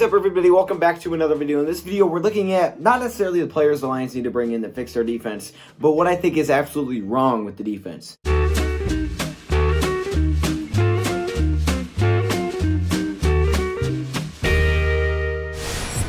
up, everybody? Welcome back to another video. In this video, we're looking at not necessarily the players the Lions need to bring in that fix their defense, but what I think is absolutely wrong with the defense.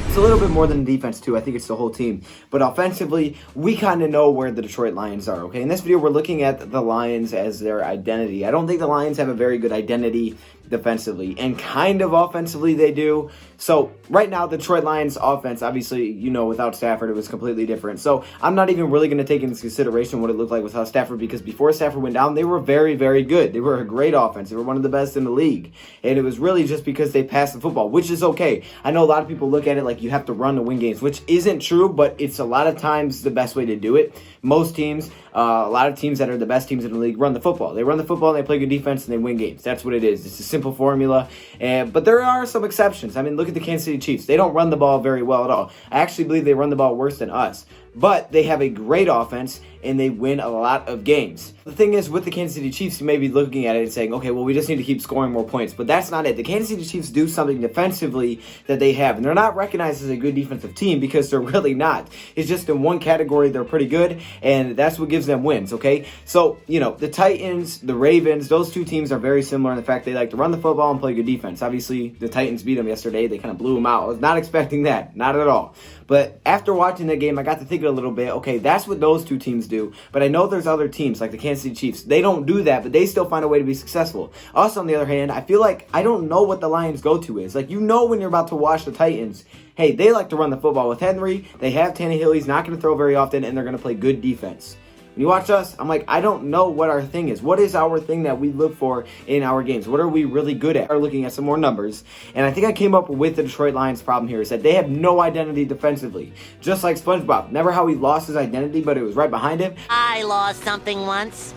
It's a little bit more than the defense too. I think it's the whole team. But offensively, we kind of know where the Detroit Lions are, okay? In this video, we're looking at the Lions as their identity. I don't think the Lions have a very good identity defensively, and kind of offensively they do. So right now, the Detroit Lions offense, obviously, you know, without Stafford, it was completely different. So I'm not even really going to take into consideration what it looked like without Stafford, because before Stafford went down, they were very, very good. They were a great offense. They were one of the best in the league. And it was really just because they passed the football, which is okay. I know a lot of people look at it like you have to run to win games, which isn't true, but it's a lot of times the best way to do it. Most teams, a lot of teams that are the best teams in the league run the football. They run the football and they play good defense and they win games. That's what it is. It's a simple formula. But there are some exceptions. I mean, look at the Kansas City Chiefs. They don't run the ball very well at all. I actually believe they run the ball worse than us. But they have a great offense, and they win a lot of games. The thing is, with the Kansas City Chiefs, you may be looking at it and saying, okay, well, we just need to keep scoring more points. But that's not it. The Kansas City Chiefs do something defensively that they have. And they're not recognized as a good defensive team because they're really not. It's just in one category, they're pretty good, and that's what gives them wins, okay? So, you know, the Titans, the Ravens, those two teams are very similar in the fact they like to run the football and play good defense. Obviously, the Titans beat them yesterday. They kind of blew them out. I was not expecting that. Not at all. But after watching that game, I got to thinking a little bit, okay, that's what those two teams do. But I know there's other teams like the Kansas City Chiefs. They don't do that, but they still find a way to be successful. Us, on the other hand, I feel like I don't know what the Lions' go-to is. Like, you know when you're about to watch the Titans, hey, they like to run the football with Henry. They have Tannehill. He's not going to throw very often, and they're going to play good defense. When you watch us, I'm like, I don't know what our thing is. What is our thing that we look for in our games? What are we really good at? We're looking at some more numbers. And I think I came up with the Detroit Lions problem here is that they have no identity defensively. Just like SpongeBob. Never how he lost his identity, but it was right behind him. I lost something once.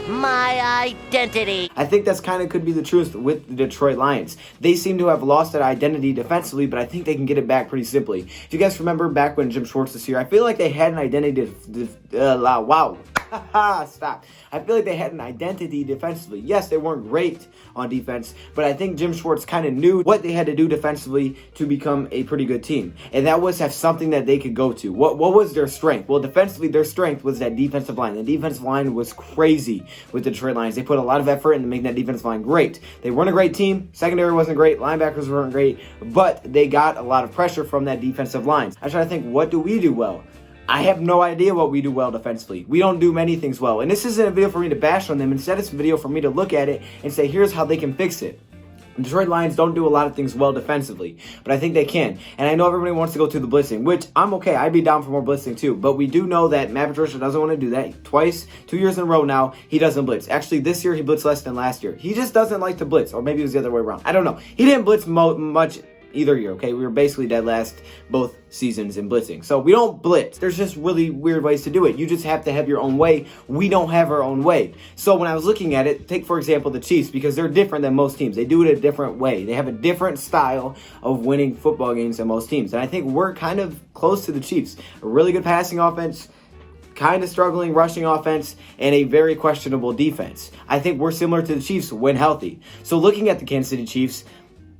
My identity. I think that's kind of could be the truth with the Detroit Lions. They seem to have lost their identity defensively, but I think they can get it back pretty simply. If you guys remember back when Jim Schwartz was here, I feel like they had an identity. Wow. Stop. I feel like they had an identity defensively. Yes, they weren't great on defense, but I think Jim Schwartz kind of knew what they had to do defensively to become a pretty good team. And that was have something that they could go to. What was their strength? Well, defensively, their strength was that defensive line. The defensive line was crazy with the Detroit Lions. They put a lot of effort into making that defensive line great. They weren't a great team. Secondary wasn't great. Linebackers weren't great. But they got a lot of pressure from that defensive line. I try to think, what do we do well? I have no idea what we do well defensively. We don't do many things well. And this isn't a video for me to bash on them. Instead, it's a video for me to look at it and say, here's how they can fix it. The Detroit Lions don't do a lot of things well defensively, but I think they can. And I know everybody wants to go to the blitzing, which I'm okay. I'd be down for more blitzing too. But we do know that Matt Patricia doesn't want to do that. Twice, 2 years in a row now, he doesn't blitz. Actually, this year he blitzed less than last year. He just doesn't like to blitz, or maybe it was the other way around. I don't know. He didn't blitz much either year, okay? We were basically dead last both seasons in blitzing. So we don't blitz. There's just really weird ways to do it. You just have to have your own way. We don't have our own way. So when I was looking at it, take for example the Chiefs, because they're different than most teams. They do it a different way. They have a different style of winning football games than most teams. And I think we're kind of close to the Chiefs. A really good passing offense, kind of struggling rushing offense, and a very questionable defense. I think we're similar to the Chiefs when healthy. So looking at the Kansas City Chiefs,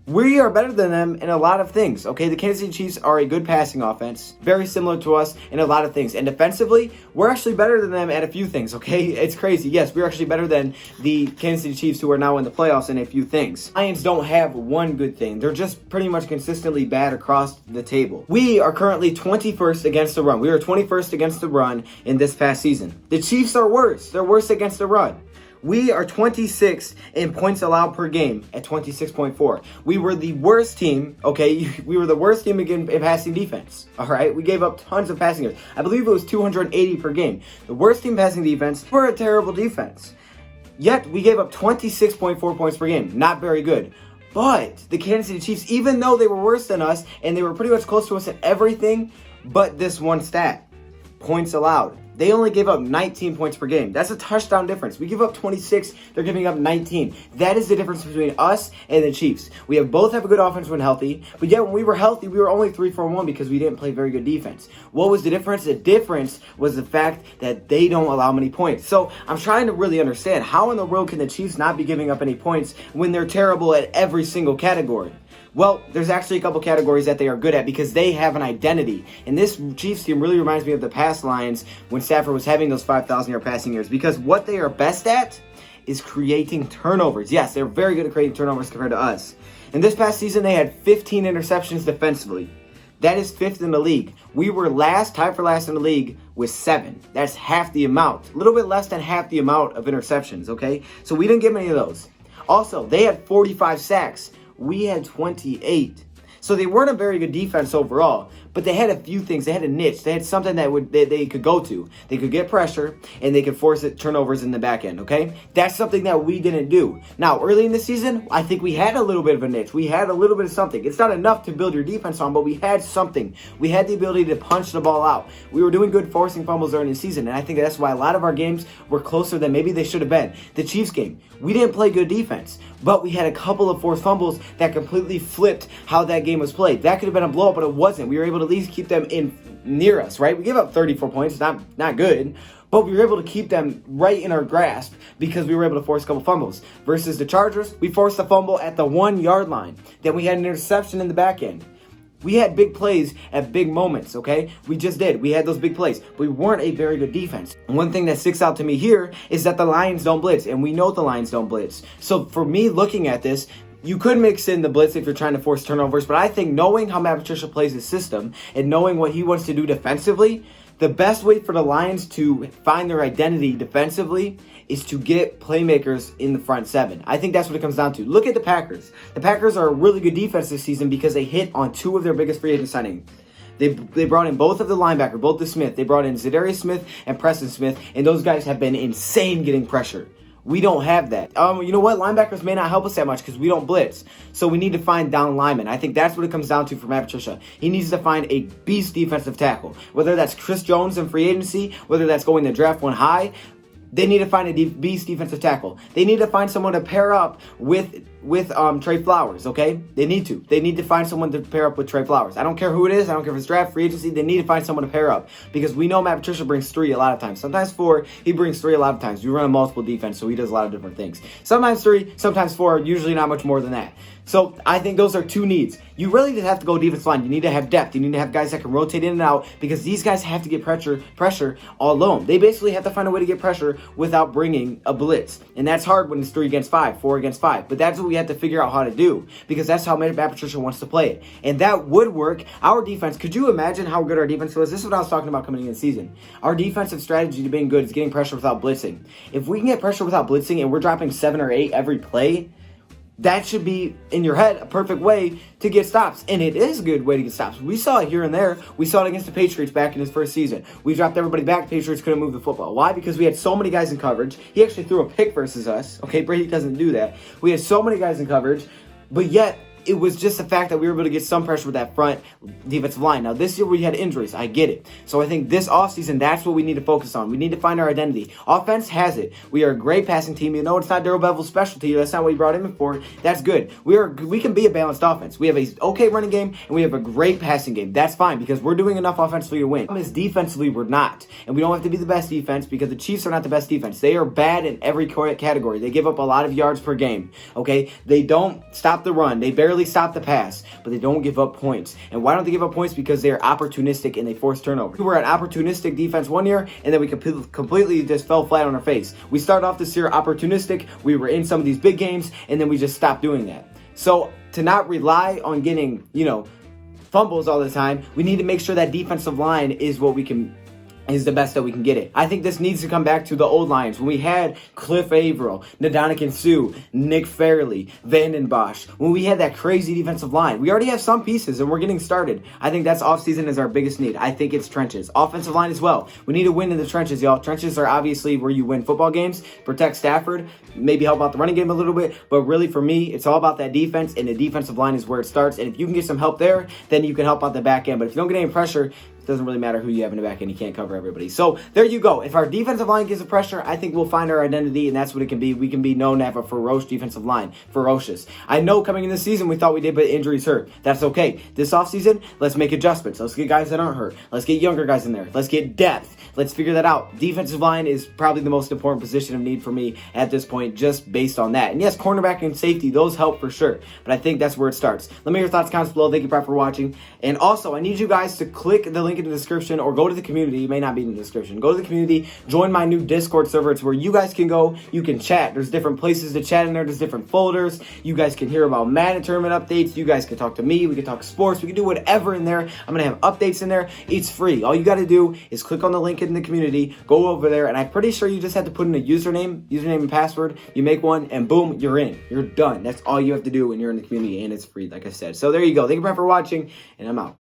we are better than them in a lot of things, okay? The Kansas City Chiefs are a good passing offense, very similar to us in a lot of things. And defensively, we're actually better than them at a few things, okay? It's crazy. Yes, we're actually better than the Kansas City Chiefs, who are now in the playoffs, in a few things. Lions don't have one good thing. They're just pretty much consistently bad across the table. We are currently 21st against the run. We were 21st against the run in this past season. The Chiefs are worse. They're worse against the run. We are 26th in points allowed per game at 26.4. We were the worst team, okay? We were the worst team in passing defense, all right? We gave up tons of passing yards. I believe it was 280 per game. The worst team passing defense. We're a terrible defense. Yet, we gave up 26.4 points per game. Not very good. But the Kansas City Chiefs, even though they were worse than us, and they were pretty much close to us at everything but this one stat, points allowed. They only gave up 19 points per game. That's a touchdown difference. We give up 26. They're giving up 19. That is the difference between us and the Chiefs. We both have a good offense when healthy, but yet when we were healthy, we were only 3-for-1 because we didn't play very good defense. What was the difference? The difference was the fact that they don't allow many points. So I'm trying to really understand, how in the world can the Chiefs not be giving up any points when they're terrible at every single category? Well, there's actually a couple categories that they are good at because they have an identity. And this Chiefs team really reminds me of the past Lions when Stafford was having those 5,000-yard passing years, because what they are best at is creating turnovers. Yes, they're very good at creating turnovers compared to us. And this past season, they had 15 interceptions defensively. That is 5th in the league. We were tied for last in the league with 7. That's half the amount. A little bit less than half the amount of interceptions, okay? So we didn't get many of those. Also, they had 45 sacks. We had 28. So they weren't a very good defense overall, but they had a few things. They had a niche. They had something that they could go to. They could get pressure, and they could force turnovers in the back end, okay? That's something that we didn't do. Now, early in the season, I think we had a little bit of a niche. We had a little bit of something. It's not enough to build your defense on, but we had something. We had the ability to punch the ball out. We were doing good forcing fumbles during the season, and I think that's why a lot of our games were closer than maybe they should have been. The Chiefs game, we didn't play good defense, but we had a couple of forced fumbles that completely flipped how that game was played. That could have been a blowout, but it wasn't. We were able to at least keep them near us, right? We gave up 34 points, not good, but we were able to keep them right in our grasp because we were able to force a couple fumbles. Versus the Chargers, we forced a fumble at the 1-yard line. Then we had an interception in the back end. We had big plays at big moments, okay? We just did. We had those big plays. But we weren't a very good defense. And one thing that sticks out to me here is that the Lions don't blitz, and we know the Lions don't blitz. So for me looking at this, you could mix in the blitz if you're trying to force turnovers, but I think knowing how Matt Patricia plays his system and knowing what he wants to do defensively, the best way for the Lions to find their identity defensively is to get playmakers in the front 7. I think that's what it comes down to. Look at the Packers. The Packers are a really good defense this season because they hit on 2 of their biggest free agent signings. They brought in both of the linebackers, both the Smith. They brought in Zadarius Smith and Preston Smith, and those guys have been insane getting pressure. We don't have that. You know what? Linebackers may not help us that much because we don't blitz. So we need to find down linemen. I think that's what it comes down to for Matt Patricia. He needs to find a beast defensive tackle. Whether that's Chris Jones in free agency, whether that's going to draft one high, they need to find a beast defensive tackle. They need to find someone to pair up with Trey Flowers, okay? They need to. They need to find someone to pair up with Trey Flowers. I don't care who it is. I don't care if it's draft, free agency. They need to find someone to pair up because we know Matt Patricia brings 3 a lot of times. Sometimes 4. He brings 3 a lot of times. We run a multiple defense, so he does a lot of different things. Sometimes 3, sometimes 4, usually not much more than that. So I think those are 2 needs. You really just have to go defense line. You need to have depth. You need to have guys that can rotate in and out because these guys have to get pressure all alone. They basically have to find a way to get pressure without bringing a blitz. And that's hard when it's 3 against 5, 4 against 5. But that's what we have to figure out how to do because that's how Matt Patricia wants to play it. And that would work. Our defense, could you imagine how good our defense was? This is what I was talking about coming into the season. Our defensive strategy to being good is getting pressure without blitzing. If we can get pressure without blitzing and we're dropping 7 or 8 every play, that should be, in your head, a perfect way to get stops. And it is a good way to get stops. We saw it here and there. We saw it against the Patriots back in his first season. We dropped everybody back. The Patriots couldn't move the football. Why? Because we had so many guys in coverage. He actually threw a pick versus us. Okay, Brady doesn't do that. We had so many guys in coverage, but yet it was just the fact that we were able to get some pressure with that front defensive line. Now, this year we had injuries. I get it. So I think this offseason, that's what we need to focus on. We need to find our identity. Offense has it. We are a great passing team. You know, it's not Darrell Bevel's specialty. That's not what he brought him in for. That's good. We can be a balanced offense. We have a okay running game, and we have a great passing game. That's fine because we're doing enough offensively to win. The problem is defensively, we're not. And we don't have to be the best defense because the Chiefs are not the best defense. They are bad in every category. They give up a lot of yards per game. Okay? They don't stop the run. They barely stop the pass, but they don't give up points. And why don't they give up points? Because they're opportunistic and they force turnovers. We were an opportunistic defense one year, and then we completely just fell flat on our face. We started off this year opportunistic. We were in some of these big games, and then we just stopped doing that. So to not rely on getting, fumbles all the time, we need to make sure that defensive line is the best that we can get it. I think this needs to come back to the old Lions. When we had Cliff Averill, Ndamukong Suh, Nick Fairley, Vanden Bosch, when we had that crazy defensive line. We already have some pieces and we're getting started. I think that's offseason is our biggest need. I think it's trenches. Offensive line as well. We need to win in the trenches, y'all. Trenches are obviously where you win football games, protect Stafford, maybe help out the running game a little bit, but really for me, it's all about that defense, and the defensive line is where it starts. And if you can get some help there, then you can help out the back end. But if you don't get any pressure, It doesn't really matter who you have in the back end. You can't cover everybody. So there you go. If our defensive line gives the pressure, I think we'll find our identity, and that's what it can be. We can be known to have a ferocious defensive line. Ferocious. I know coming in this season we thought we did, but injuries hurt. That's okay. This offseason, let's make adjustments. Let's get guys that aren't hurt. Let's get younger guys in there. Let's get depth. Let's figure that out. Defensive line is probably the most important position of need for me at this point, just based on that. And yes, cornerback and safety, those help for sure. But I think that's where it starts. Let me know your thoughts, comments below. Thank you for watching. And also, I need you guys to click the link in the description or go to the community. It may not be in the description. Go to the community, join my new Discord server. It's where you guys can go. You can chat. There's different places to chat in there. There's different folders. You guys can hear about Madden tournament updates. You guys can talk to me. We can talk sports. We can do whatever in there. I'm going to have updates in there. It's free. All you got to do is click on the link in the community, go over there, and I'm pretty sure you just have to put in a username and password. You make one, and boom, you're in. You're done. That's all you have to do when you're in the community, and it's free, like I said. So there you go. Thank you for watching, and I'm out.